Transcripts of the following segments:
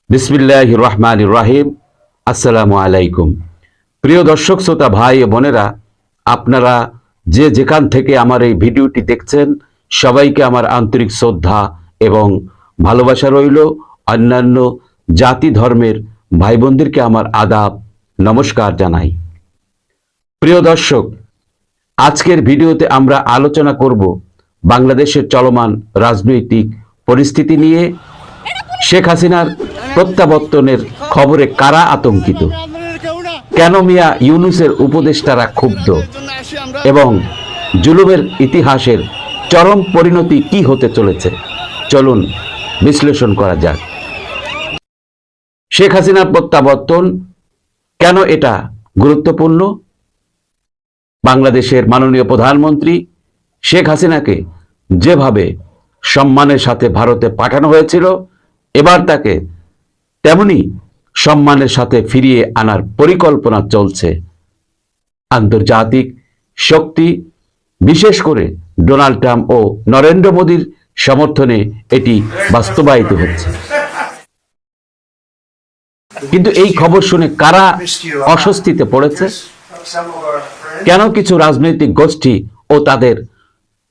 বিসমিল্লাহির রহমানির রহিম। আসসালামু আলাইকুম। প্রিয় দর্শক শ্রোতা ভাই ও বোনেরা, আপনারা যে যেখান থেকে আমার এই ভিডিওটি দেখছেন, সবাইকে আমার আন্তরিক শ্রদ্ধা এবং ভালোবাসা রইল। অন্যান্য জাতি ধর্মের ভাই বোনদেরকে আমার আদাব নমস্কার জানাই। প্রিয় দর্শক, আজকের ভিডিওতে আমরা আলোচনা করব বাংলাদেশের চলমান রাজনৈতিক পরিস্থিতি নিয়ে। শেখ হাসিনার প্রত্যাবর্তনের খবরে কারা আতঙ্কিত, কেন মিয়া ইউনূসের উপদেষ্টারা ক্ষুব্ধ এবং জুলুমের ইতিহাসের চরম পরিণতি কি হতে চলেছে, চলুন বিশ্লেষণ করা যাক। শেখ হাসিনার প্রত্যাবর্তন কেন এটা গুরুত্বপূর্ণ? বাংলাদেশের মাননীয় প্রধানমন্ত্রী শেখ হাসিনাকে যেভাবে সম্মানের সাথে ভারতে পাঠানো হয়েছিল, এবার তাকে তেমনি সম্মানের সাথে ফিরিয়ে আনার পরিকল্পনা চলছে। আন্তর্জাতিক শক্তি, বিশেষ করে ডোনাল্ড ট্রাম্প ও নরেন্দ্র মোদীর সমর্থনে এটি বাস্তবায়িত হচ্ছে। কিন্তু এই খবর শুনে কারা অস্বস্তিতে পড়েছে? কেন কিছু রাজনৈতিক গোষ্ঠী ও তাদের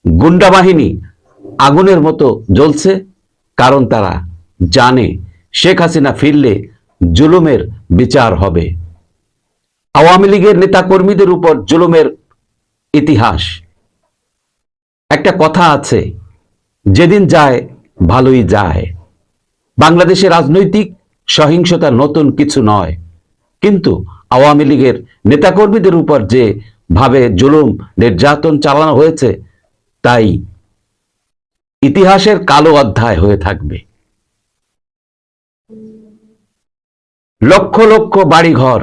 গুন্ডা বাহিনী আগুনের মতো জ্বলছে? কারণ তারা জানে শেখ হাসিনা ফিরলে জুলুমের বিচার হবে। আওয়ামী লীগের নেতাকর্মীদের উপর জুলুমের ইতিহাস। একটা কথা আছে, যেদিন যায় ভালোই যায়। বাংলাদেশের রাজনৈতিক সহিংসতা নতুন কিছু নয়, কিন্তু আওয়ামী লীগের নেতাকর্মীদের উপর যে ভাবে জুলুম নির্যাতন চালানো হয়েছে, তাই ইতিহাসের কালো অধ্যায় হয়ে থাকবে। লক্ষ লক্ষ বাড়িঘর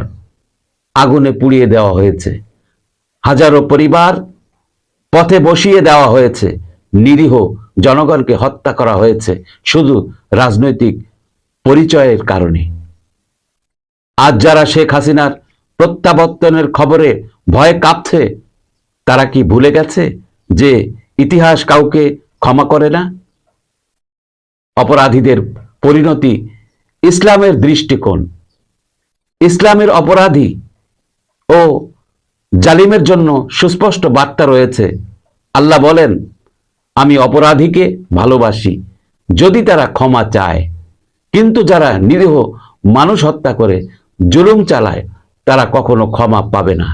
আগুনে পুড়িয়ে দেওয়া হয়েছে, হাজারো পরিবার পথে বসিয়ে দেওয়া হয়েছে, নিরীহ জনগণকে হত্যা করা হয়েছে শুধু রাজনৈতিক পরিচয়ের কারণে। আজ যারা শেখ হাসিনার প্রত্যাবর্তনের খবরে ভয়ে কাঁপছে, তারা কি ভুলে গেছে যে ইতিহাস কাউকে ক্ষমা করে না? অপরাধীদের পরিণতি ইসলামের দৃষ্টিকোণ। ইসলামের অপরাধী ও জালিমের জন্য সুস্পষ্ট বার্তা রয়েছে। আল্লাহ বলেন, আমি অপরাধীকে ভালোবাসি যদি তারা ক্ষমা চায়, কিন্তু যারা নিরীহ মানুষ হত্যা করে জুলুম চালায়, তারা কখনো ক্ষমা পাবে না।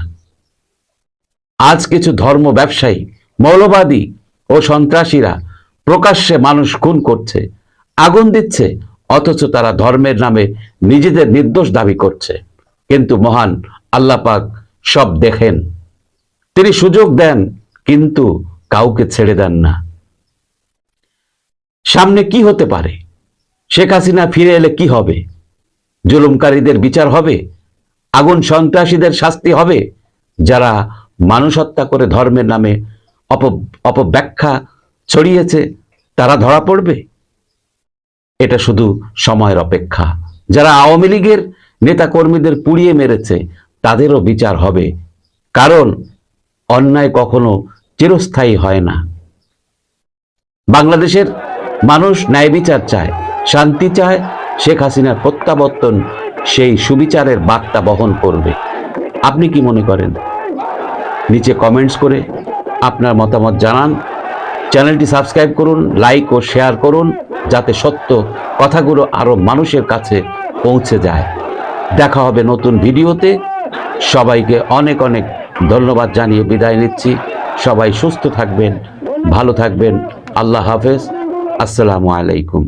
আজ কিছু ধর্ম ব্যবসায়ী, মৌলবাদী ও সন্ত্রাসীরা প্রকাশ্যে মানুষ খুন করছে, আগুন দিচ্ছে, অথচ তারা ধর্মের নামে নিজেদের নির্দোষ দাবি করছে। কিন্তু মহান আল্লাহ পাক সব দেখেন, তিনি সুযোগ দেন কিন্তু কাউকে ছেড়ে দেন না। সামনে কি হতে পারে? শেখ হাসিনা ফিরে এলে কি হবে? জুলুমকারীদের বিচার হবে? আগুন সন্ত্রাসীদের শাস্তি হবে? যারা মানুষ হত্যা করে ধর্মের নামে অপব্যাখ্যা ছড়িয়েছে, তারা ধরা পড়বে? এটা শুধু সময়ের অপেক্ষা। যারা আওয়ামী লীগের নেতা কর্মীদের পুড়িয়ে মেরেছে, তাদেরও বিচার হবে, কারণ অন্যায় কখনো চিরস্থায়ী হয় না। বাংলাদেশের মানুষ ন্যায় বিচার চায়, শান্তি চায়। শেখ হাসিনার প্রত্যাবর্তন সেই সুবিচারের বার্তা বহন করবে। আপনি কি মনে করেন? নিচে কমেন্টস করে আপনার মতামত জানান। চ্যানেলটি সাবস্ক্রাইব করুন, লাইক ও শেয়ার করুন, যাতে সত্য কথাগুলো আরো মানুষের কাছে পৌঁছে যায়। দেখা হবে নতুন ভিডিওতে। সবাইকে অনেক অনেক ধন্যবাদ জানিয়ে বিদায় নিচ্ছি। সবাই সুস্থ থাকবেন, ভালো থাকবেন। আল্লাহ হাফেজ। আসসালামু আলাইকুম।